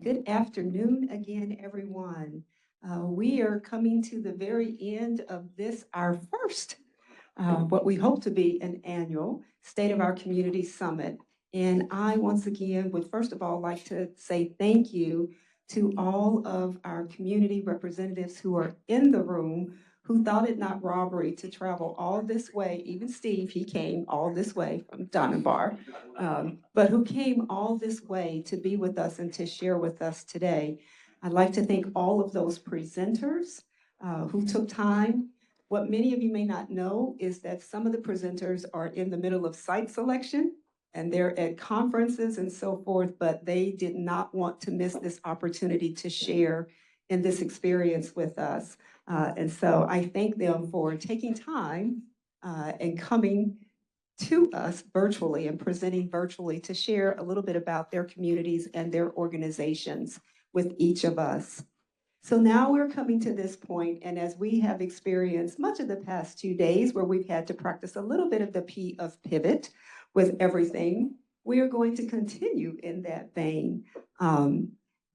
Good afternoon again, everyone. We are coming to the very end of this, our first, what we hope to be an annual State of Our Community Summit. And I once again would first of all like to say thank you to all of our community representatives who are in the room who thought it not robbery to travel all this way. Even Steve, he came all this way from Dunbar, but who came all this way to be with us and to share with us today. I'd like to thank all of those presenters who took time. What many of you may not know is that some of the presenters are in the middle of site selection and they're at conferences and so forth, but they did not want to miss this opportunity to share in this experience with us. And so I thank them for taking time and coming to us virtually and presenting virtually to share a little bit about their communities and their organizations with each of us. So now we're coming to this point, and as we have experienced much of the past 2 days where we've had to practice a little bit of the P of pivot with everything, we are going to continue in that vein.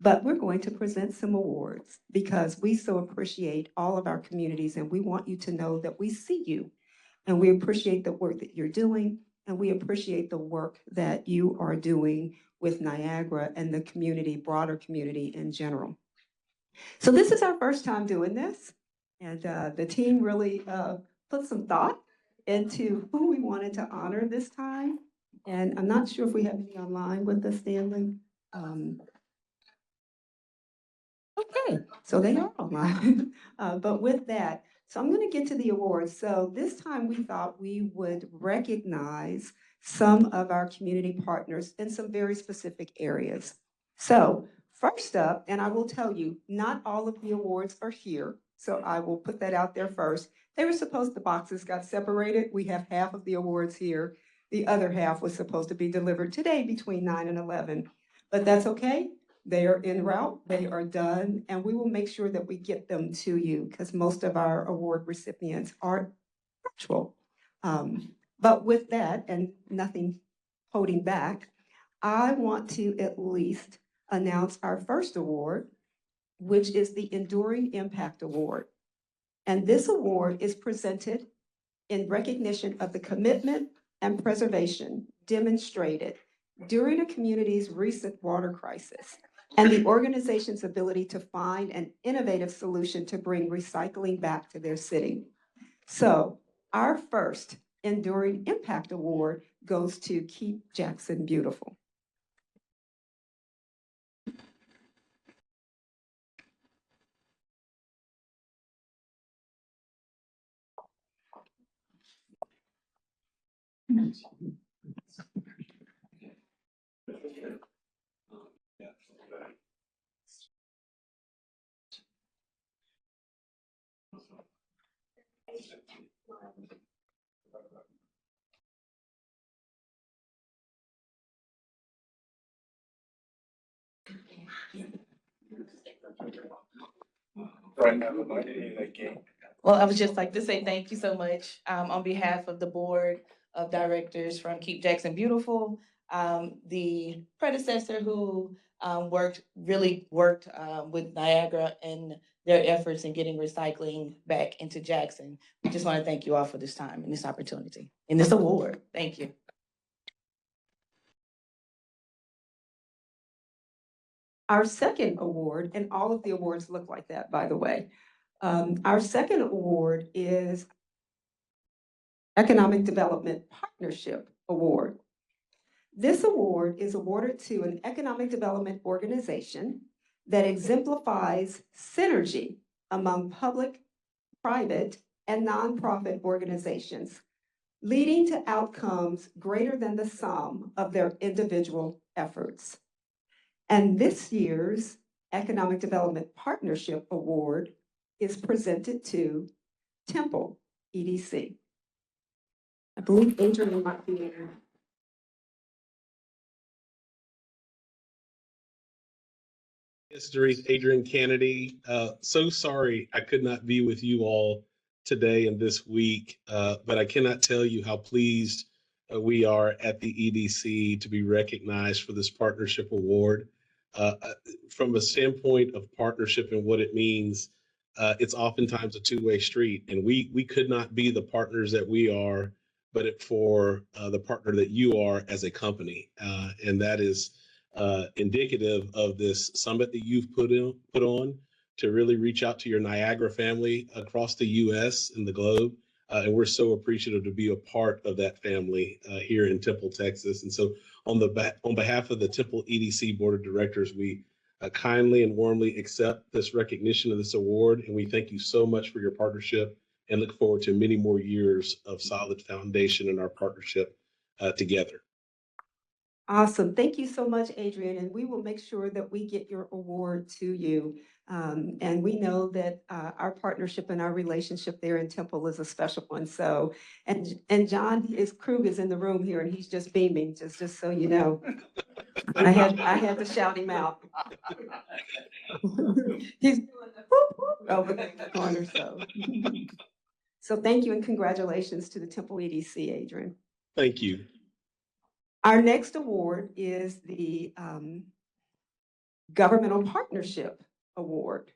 But we're going to present some awards because we so appreciate all of our communities, and we want you to know that we see you, and we appreciate the work that you're doing, and we appreciate the work that you are doing with Niagara and the community, broader community in general. So this is our first time doing this, and the team really put some thought into who we wanted to honor this time. And I'm not sure if we have any online with us, Stanley. Okay, so they are online. But with that, so I'm going to get to the awards. So this time we thought we would recognize some of our community partners in some very specific areas. So first up, and I will tell you, not all of the awards are here. So I will put that out there first. They were supposed, the boxes got separated. We have half of the awards here. The other half was supposed to be delivered today between 9 and 11, but that's okay. They are en route, they are done, and we will make sure that we get them to you because most of our award recipients are virtual. But with that, and nothing holding back, I want to at least announce our first award, which is the Enduring Impact Award. And this award is presented in recognition of the commitment and preservation demonstrated during a community's recent water crisis and the organization's ability to find an innovative solution to bring recycling back to their city. So our first Enduring Impact Award goes to Keep Jackson Beautiful. Well, I would just like to say thank you so much on behalf of the board of directors from Keep Jackson Beautiful, the predecessor who really worked with Niagara and their efforts in getting recycling back into Jackson. We just want to thank you all for this time and this opportunity and this award. Thank you. Our second award, and all of the awards look like that, by the way. Our second award is Economic Development Partnership Award. This award is awarded to an economic development organization that exemplifies synergy among public, private, and nonprofit organizations, leading to outcomes greater than the sum of their individual efforts. And this year's Economic Development Partnership Award is presented to Temple EDC. I believe Adrian might be in. History, Adrian Kennedy. So sorry I could not be with you all today and this week, but I cannot tell you how pleased we are at the EDC to be recognized for this partnership award. from a standpoint of partnership and what it means, it's oftentimes a two-way street, and we could not be the partners that we are, but for the partner that you are as a company, and that is indicative of this summit that you've put on to really reach out to your Niagara family across the U.S. and the globe. And we're so appreciative to be a part of that family here in Temple, Texas. And so on behalf of the Temple EDC Board of Directors, we kindly and warmly accept this recognition of this award. And we thank you so much for your partnership and look forward to many more years of solid foundation in our partnership together. Awesome. Thank you so much, Adrian. And we will make sure that we get your award to you. And we know that our partnership and our relationship there in Temple is a special one. So, and John, his Krug is in the room here and he's just beaming, just so you know. I had to shout him out. He's doing the whoop, whoop over there in the corner. So thank you and congratulations to the Temple EDC, Adrian. Thank you. Our next award is the Governmental Partnership Award.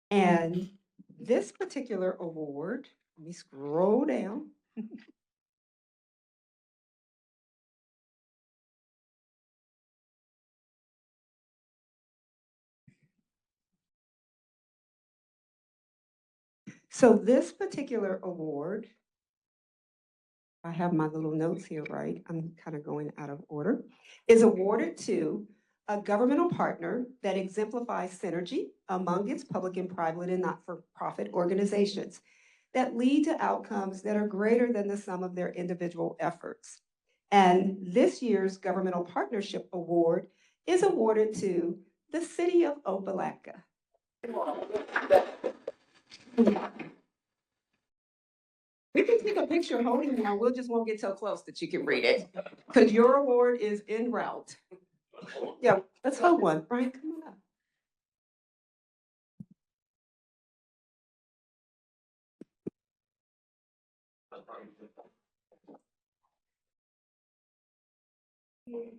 And this particular award, let me scroll down. So this particular award, I have my little notes here, right? I'm kind of going out of order, is awarded to a governmental partner that exemplifies synergy among its public and private and not-for-profit organizations that lead to outcomes that are greater than the sum of their individual efforts. And this year's Governmental Partnership Award is awarded to the City of Opelika. We can take a picture holding one. We'll just won't get so close that you can read it because your award is en route. Yeah, let's hold one. Brian, come on up. One,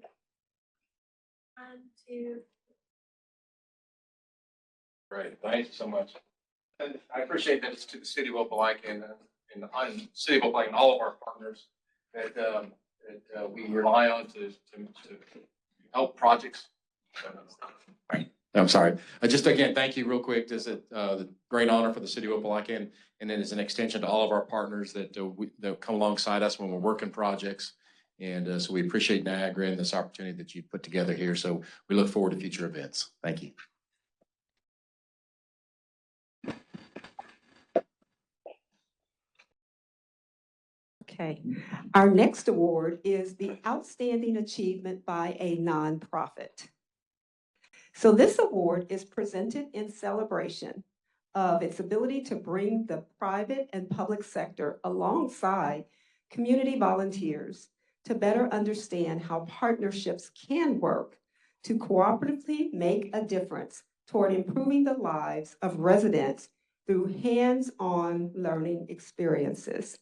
two. Great, thank you so much. And I appreciate that it's to the city of Opelika and city of Opelika and all of our partners that we rely on to help projects. Right. I'm sorry. Just again, thank you real quick. This is a great honor for the city of Opelika and then as an extension to all of our partners that come alongside us when we're working projects. And so we appreciate Niagara and this opportunity that you put together here. So we look forward to future events. Thank you. Okay, our next award is the Outstanding Achievement by a Nonprofit. So this award is presented in celebration of its ability to bring the private and public sector alongside community volunteers to better understand how partnerships can work to cooperatively make a difference toward improving the lives of residents through hands-on learning experiences.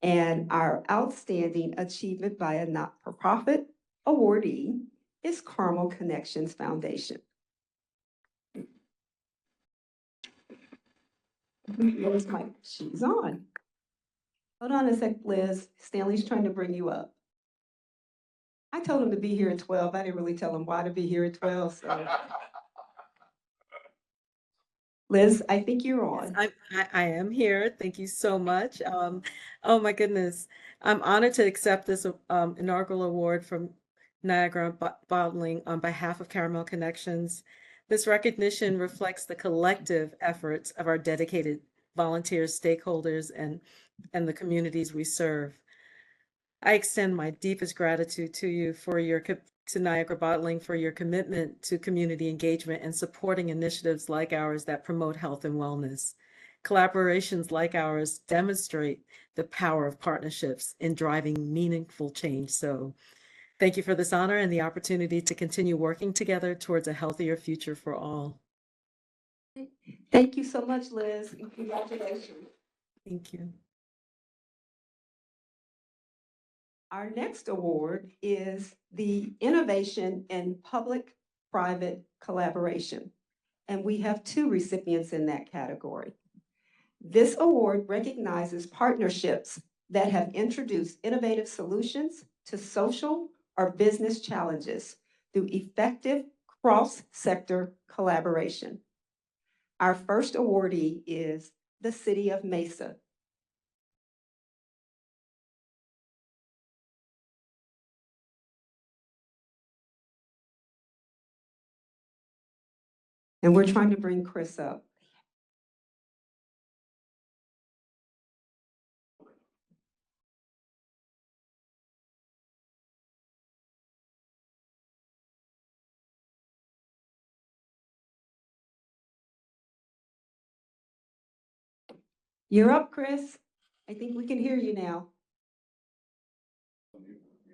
And our Outstanding Achievement by a Not-for-Profit awardee is Carmel Connections Foundation. Liz, she's on. Hold on a sec, Liz. Stanley's trying to bring you up. I told him to be here at 12. I didn't really tell him why to be here at 12. So. Liz, I think you're on. I am here. Thank you so much. Oh my goodness. I'm honored to accept this inaugural award from Niagara Bottling on behalf of Caramel Connections. This recognition reflects the collective efforts of our dedicated volunteers, stakeholders, and the communities we serve. I extend my deepest gratitude to you to Niagara Bottling for your commitment to community engagement and supporting initiatives like ours that promote health and wellness. Collaborations like ours demonstrate the power of partnerships in driving meaningful change. So thank you for this honor and the opportunity to continue working together towards a healthier future for all. Thank you so much, Liz, and congratulations. Thank you. Our next award is the Innovation in Public public-private collaboration. And we have 2 recipients in that category. This award recognizes partnerships that have introduced innovative solutions to social or business challenges through effective cross-sector collaboration. Our first awardee is the City of Mesa. And we're trying to bring Chris up. You're up, Chris. I think we can hear you now.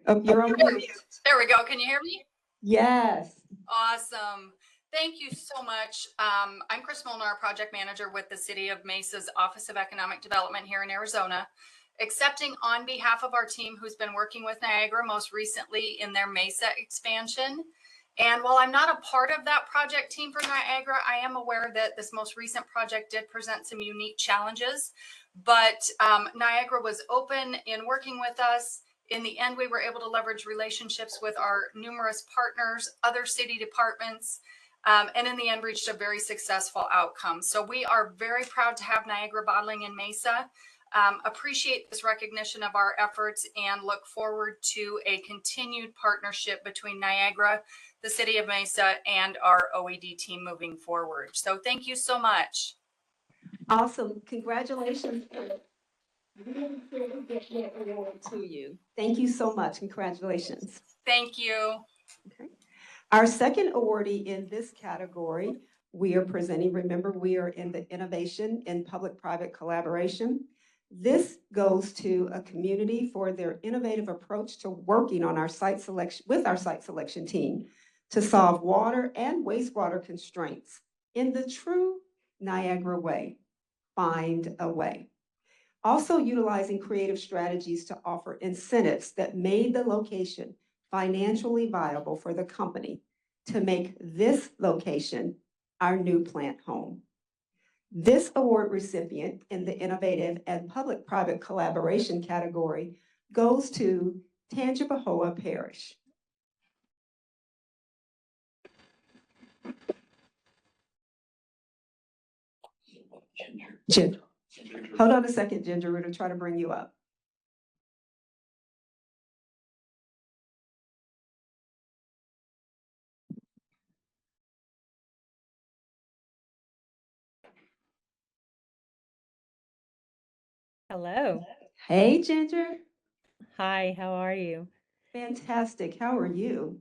Oh, you're on mute. There we go. Can you hear me? Yes. Awesome. Thank you so much. I'm Chris Molnar, project manager with the City of Mesa's Office of Economic Development here in Arizona, accepting on behalf of our team who's been working with Niagara most recently in their Mesa expansion. And while I'm not a part of that project team for Niagara, I am aware that this most recent project did present some unique challenges, but Niagara was open in working with us. In the end, we were able to leverage relationships with our numerous partners, other city departments, and in the end reached a very successful outcome. So we are very proud to have Niagara Bottling in Mesa, appreciate this recognition of our efforts, and look forward to a continued partnership between Niagara, the City of Mesa, and our OED team moving forward. So thank you so much. Awesome. Congratulations. To you. Thank you so much. Congratulations. Thank you. Okay. Our second awardee in this category, we are presenting, remember, we are in the innovation in public-private collaboration. This goes to a community for their innovative approach to working on our site selection, with our site selection team, to solve water and wastewater constraints in the true Niagara way, find a way. Also utilizing creative strategies to offer incentives that made the location financially viable for the company to make this location our new plant home. This award recipient in the innovative and public-private collaboration category goes to Tangipahoa Parrish. Ginger. Hold on a second, Ginger. We're going to try to bring you up. Hello. Hey, Ginger. Hi, how are you? Fantastic. How are you?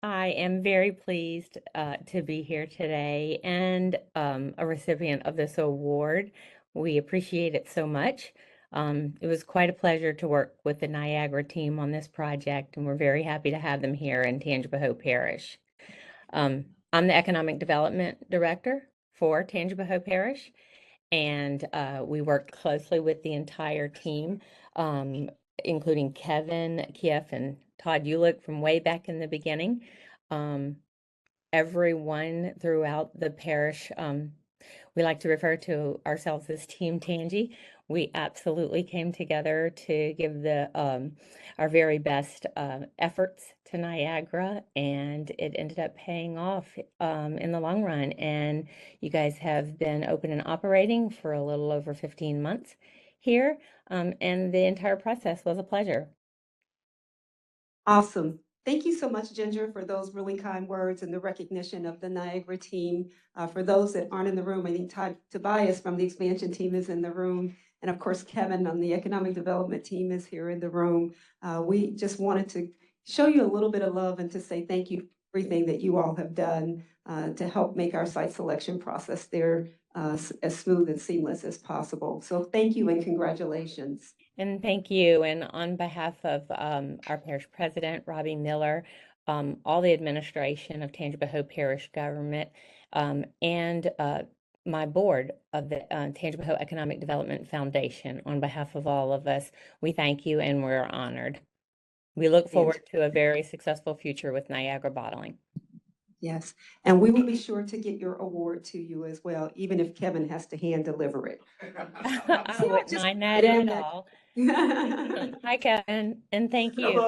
I am very pleased to be here today and a recipient of this award. We appreciate it so much. It was quite a pleasure to work with the Niagara team on this project, and we're very happy to have them here in Tangipahoa Parish. I'm the Economic Development Director for Tangipahoa Parish, and we worked closely with the entire team, including Kevin Kief and Todd Ulick from way back in the beginning. Everyone throughout the parish, we like to refer to ourselves as Team Tangi. We absolutely came together to give the our very best efforts to Niagara, and it ended up paying off in the long run. And you guys have been open and operating for a little over 15 months here, and the entire process was a pleasure. Awesome. Thank you so much, Ginger, for those really kind words and the recognition of the Niagara team. For those that aren't in the room, I think Tobias from the expansion team is in the room. And of course, Kevin on the economic development team is here in the room. We just wanted to show you a little bit of love and to say thank you for everything that you all have done to help make our site selection process there as smooth and seamless as possible. So thank you and congratulations. And thank you. And on behalf of our parish president, Robbie Miller, all the administration of Tangipahoa Parish Government, and my board of the Tangipahoa Economic Development Foundation, on behalf of all of us, we thank you and we're honored. We look forward to a very successful future with Niagara Bottling. Yes, and we will be sure to get your award to you as well, even if Kevin has to hand deliver it. I See, wouldn't just mind that giving at that- all. Hi, Kevin, and thank you.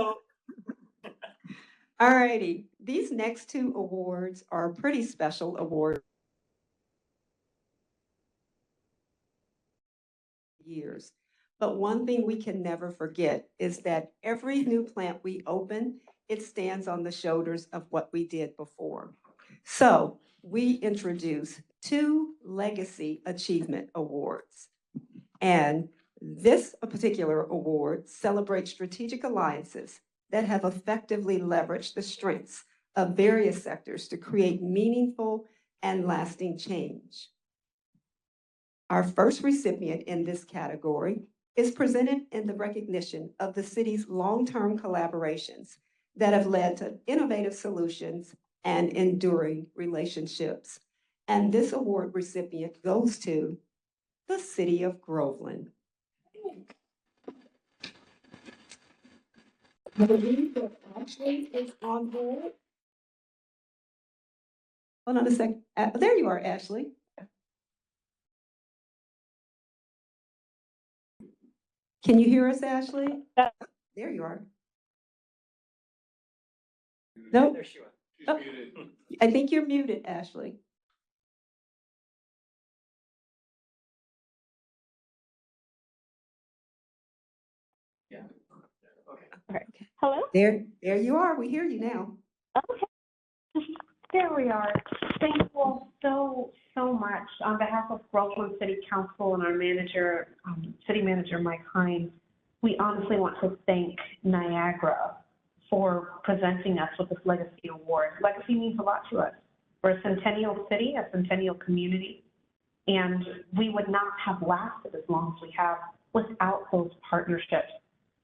All righty, these next two awards are pretty special awards. Years. But one thing we can never forget is that every new plant we open, it stands on the shoulders of what we did before. So we introduce two Legacy Achievement Awards. And this particular award celebrates strategic alliances that have effectively leveraged the strengths of various sectors to create meaningful and lasting change. Our first recipient in this category is presented in the recognition of the city's long-term collaborations that have led to innovative solutions and enduring relationships. And this award recipient goes to the city of Groveland. I believe that Ashley is on board. Hold on a second. There you are, Ashley. Can you hear us, Ashley? There you are. Nope. There she was. She's Oh. muted. I think you're muted, Ashley. Yeah. Okay. Hello? There you are. We hear you now. Okay. There we are. Thank you all so much. On behalf of Groveland City Council and our manager, City Manager Mike Hines, we honestly want to thank Niagara for presenting us with this Legacy Award. Legacy means a lot to us. We're a centennial city, a centennial community, and we would not have lasted as long as we have without those partnerships.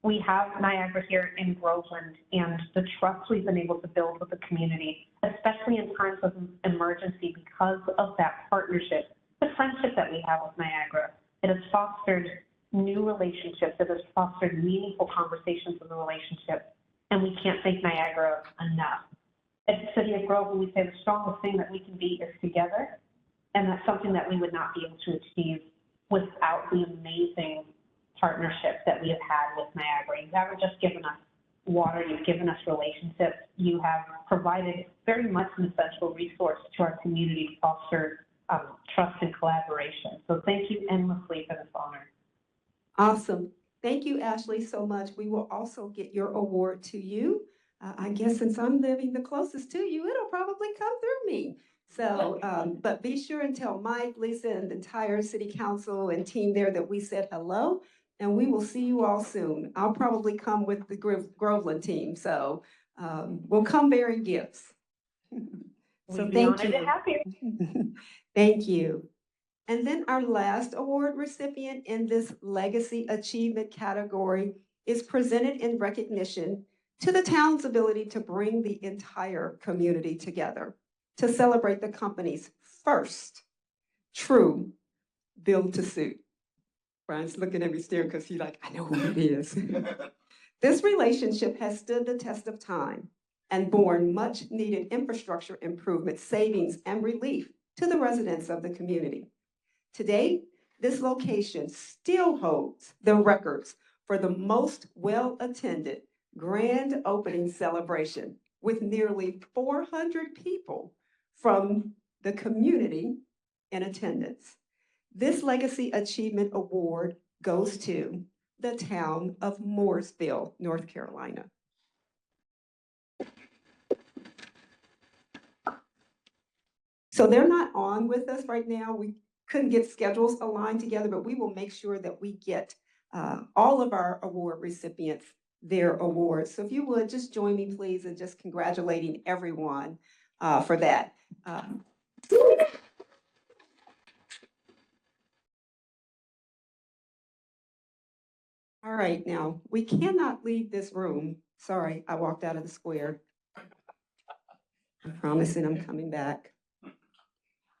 We have Niagara here in Groveland, and the trust we've been able to build with the community, especially in times of emergency, because of that partnership, the friendship that we have with Niagara. It has fostered new relationships. It has fostered meaningful conversations in the relationship, and we can't thank Niagara enough. At the City of Groveland, we say the strongest thing that we can be is together, and that's something that we would not be able to achieve without the amazing partnership that we have had with Niagara. You haven't just given us water, you've given us relationships. You have provided very much an essential resource to our community to foster trust and collaboration. So thank you endlessly for this honor. Awesome. Thank you, Ashley, so much. We will also get your award to you. I guess since I'm living the closest to you, it'll probably come through me. So, but be sure and tell Mike, Lisa, and the entire city council and team there that we said hello, and we will see you all soon. I'll probably come with the Groveland team, so we'll come bearing gifts. So We'd be thank honored to you. have you. Thank you. And then our last award recipient in this Legacy Achievement category is presented in recognition to the town's ability to bring the entire community together to celebrate the company's first true build to suit. Brian's looking at me staring because he's like, I know who it is. This relationship has stood the test of time and borne much needed infrastructure improvement, savings, and relief to the residents of the community. Today, this location still holds the records for the most well-attended grand opening celebration, with nearly 400 people from the community in attendance. This Legacy Achievement Award goes to the town of Mooresville, North Carolina. So they're not on with us right now. We couldn't get schedules aligned together, but we will make sure that we get all of our award recipients their awards. So if you would, just join me, please, in just congratulating everyone for that. All right, now, we cannot leave this room. Sorry, I walked out of the square. I'm promising I'm coming back.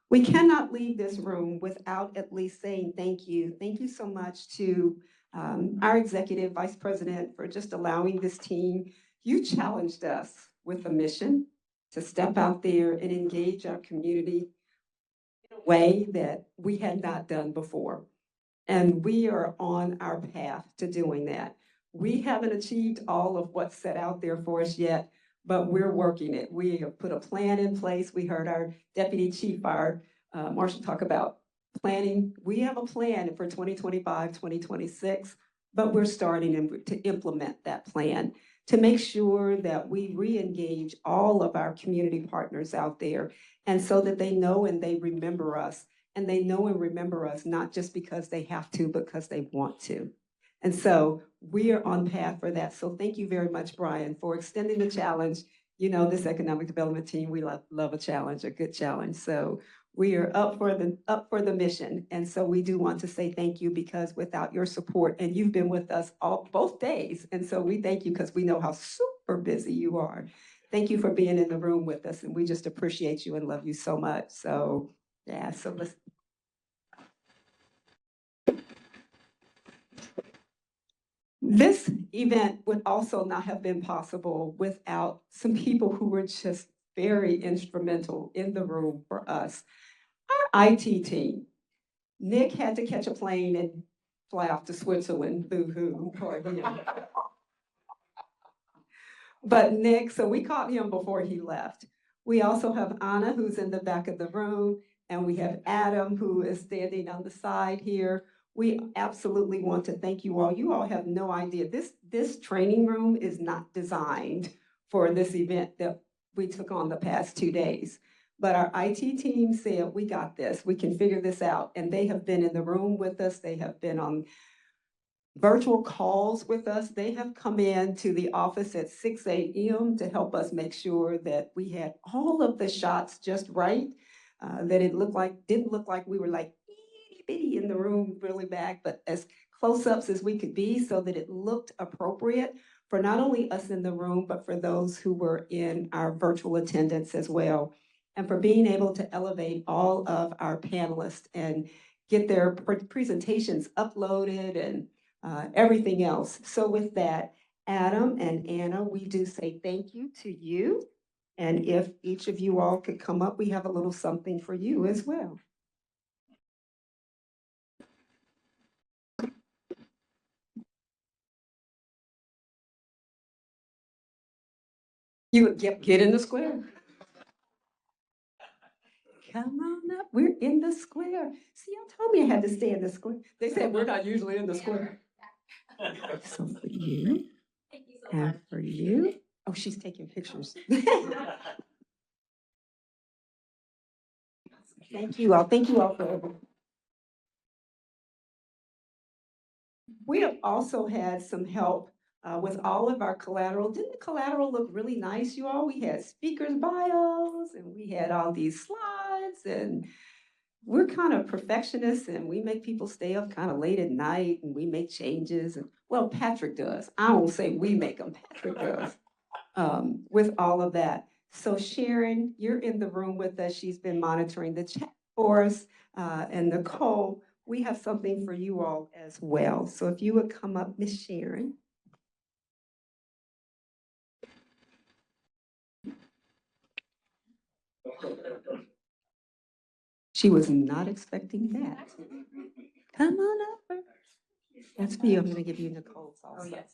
We cannot leave this room without at least saying thank you. Thank you so much to our executive vice president for just allowing this team. You challenged us with a mission to step out there and engage our community in a way that we had not done before. And we are on our path to doing that. We haven't achieved all of what's set out there for us yet, but we're working it. We have put a plan in place. We heard our Deputy Chief, our Marshal, talk about planning. We have a plan for 2025, 2026, but we're starting to implement that plan to make sure that we re-engage all of our community partners out there, and so that they know and they remember us. And they know and remember us, not just because they have to, but because they want to. And so we are on path for that. So thank you very much, Brian, for extending the challenge. You know, this economic development team, we love a challenge, a good challenge. So we are up for the mission. And so we do want to say thank you, because without your support, and you've been with us both days. And so we thank you because we know how super busy you are. Thank you for being in the room with us. And we just appreciate you and love you so much. So yeah, so let's. This event would also not have been possible without some people who were just very instrumental in the room for us. Our IT team. Nick had to catch a plane and fly off to Switzerland, boo-hoo, for him. But Nick, so we caught him before he left. We also have Anna, who's in the back of the room, and we have Adam, who is standing on the side here. We absolutely want to thank you all. You all have no idea. This training room is not designed for this event that we took on the past 2 days. But our IT team said, we got this, we can figure this out. And they have been in the room with us. They have been on virtual calls with us. They have come in to the office at 6 a.m. to help us make sure that we had all of the shots just right, that it didn't look like we were like itty bitty in the room really back, but as close-ups as we could be, so that it looked appropriate for not only us in the room, but for those who were in our virtual attendance as well. And for being able to elevate all of our panelists and get their presentations uploaded and everything else. So with that, Adam and Anna, we do say thank you to you. And if each of you all could come up, we have a little something for you as well. You would get in the square. Come on up, we're in the square. See, y'all told me I had to stay in the square. They said we're not usually in the square. So for you, and for you. Oh, she's taking pictures. Thank you all. Thank you all for everything. We have also had some help with all of our collateral. Didn't the collateral look really nice, you all? We had speakers' bios and we had all these slides, and we're kind of perfectionists and we make people stay up kind of late at night and we make changes. And well, Patrick does. I won't say we make them, Patrick does with all of that. So Sharon, you're in the room with us. She's been monitoring the chat for us. And Nicole, we have something for you all as well. So if you would come up, Miss Sharon. She was not expecting that. Come on up. That's for you. I'm going to give you Nicole's also. Oh, yes.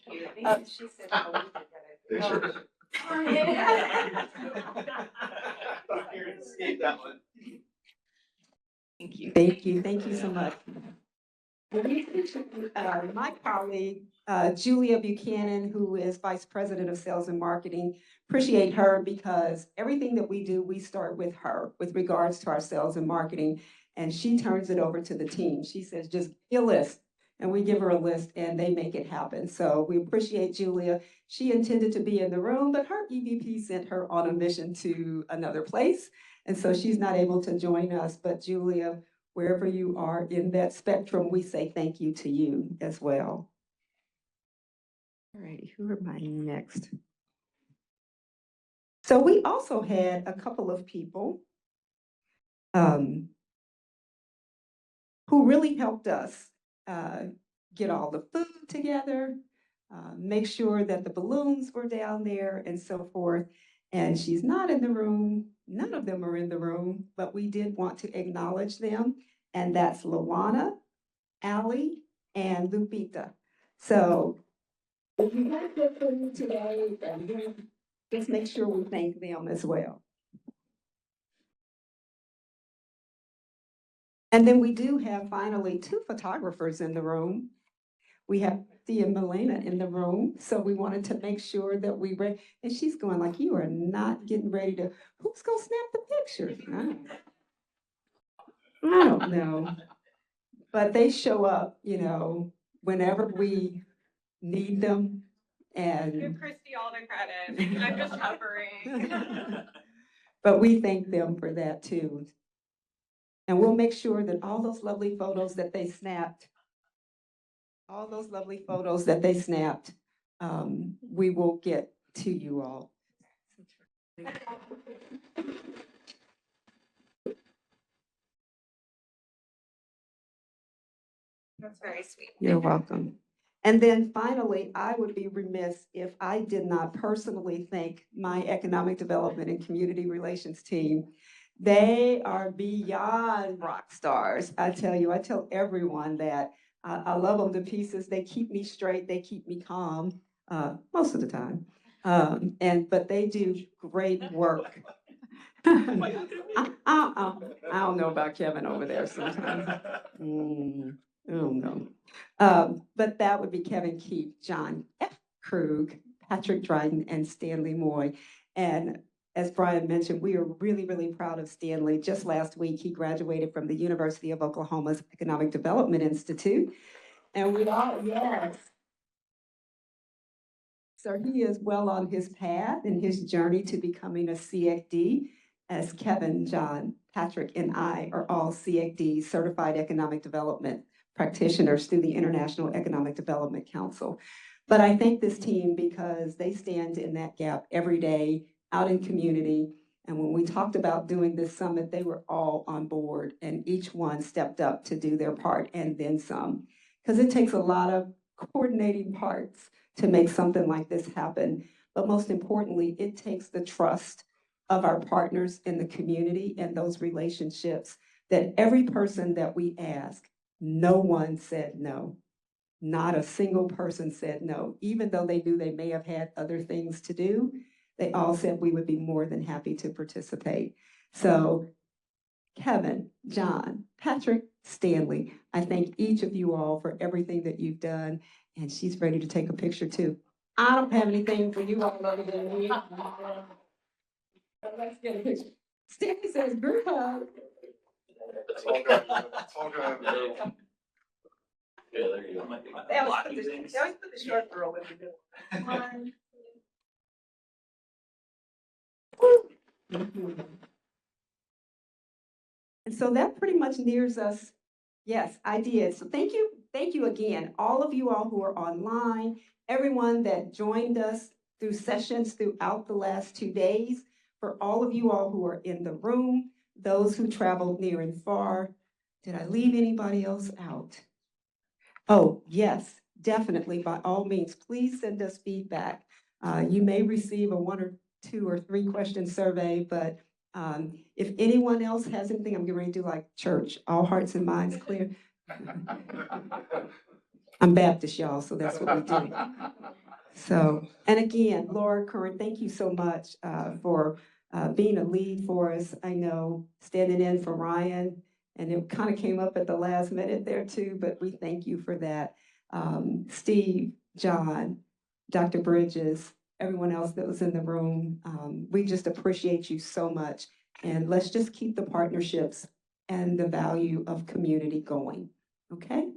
Thank you. She said, oh, we Thank you. Thank you. Thank you so much. My colleague, Julia Buchanan, who is Vice President of Sales and Marketing, appreciate her because everything that we do, we start with her with regards to our sales and marketing, and she turns it over to the team. She says, just give a list, and we give her a list and they make it happen. So we appreciate Julia. She intended to be in the room, but her EVP sent her on a mission to another place. And so she's not able to join us, but Julia, wherever you are in that spectrum, we say thank you to you as well. All right, who are my next? So we also had a couple of people who really helped us get all the food together, make sure that the balloons were down there and so forth. And she's not in the room. None of them are in the room, but we did want to acknowledge them. And that's Lawana, Allie, and Lupita. So if you guys hear from me today, just make sure we thank them as well. And then we do have finally 2 photographers in the room. We have Thea and Melena in the room, so we wanted to make sure that we read. And she's going like, you are not getting ready to, who's gonna snap the picture? I don't know. But they show up, you know, whenever we need them. And Give Christy all the credit. I'm just hovering. but we thank them for that too. And we'll make sure that all those lovely photos that they snapped, we will get to you all. That's very sweet. You're welcome. And then finally, I would be remiss if I did not personally thank my economic development and community relations team. They are beyond rock stars. I tell you, I tell everyone that I love them to pieces. They keep me straight. They keep me calm most of the time. But they do great work. I don't know about Kevin over there sometimes. I don't know. But that would be Kevin Keefe, John F. Krug, Patrick Dryden, and Stanley Moy. And as Brian mentioned, we are really, really proud of Stanley. Just last week, he graduated from the University of Oklahoma's Economic Development Institute. And we all, yes. So he is well on his path in his journey to becoming a CFD, as Kevin, John, Patrick, and I are all CFD, Certified Economic Development Practitioners through the International Economic Development Council. But I thank this team because they stand in that gap every day out in community. And when we talked about doing this summit, they were all on board and each one stepped up to do their part and then some. Because it takes a lot of coordinating parts to make something like this happen. But most importantly, it takes the trust of our partners in the community and those relationships that every person that we ask, no one said no. Not a single person said no. Even though they knew they may have had other things to do, they all said we would be more than happy to participate. So Kevin, John, Patrick, Stanley, I thank each of you all for everything that you've done. And she's ready to take a picture too. I don't have anything for you all other than me. Let's get a picture. Stanley says group hug. It's all good. It's all good. Yeah, there you go. They always put the short girl in the middle. And so that pretty much nears us. Yes, I did. So thank you again, all of you all who are online, everyone that joined us through sessions throughout the last 2 days, for all of you all who are in the room, those who traveled near and far. Did I leave anybody else out? Oh, yes, definitely. By all means, please send us feedback. You may receive a 1 or 2 or 3 question survey, but if anyone else has anything, I'm getting ready to do like church, all hearts and minds clear. I'm Baptist, y'all, so that's what we do. So, and again, Laura Curran, thank you so much for being a lead for us. I know standing in for Ryan, and it kind of came up at the last minute there too, but we thank you for that. Steve, John, Dr. Bridges, everyone else that was in the room, we just appreciate you so much. And let's just keep the partnerships and the value of community going, okay?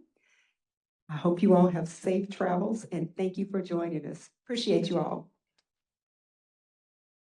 I hope you all have safe travels and thank you for joining us. Appreciate you all.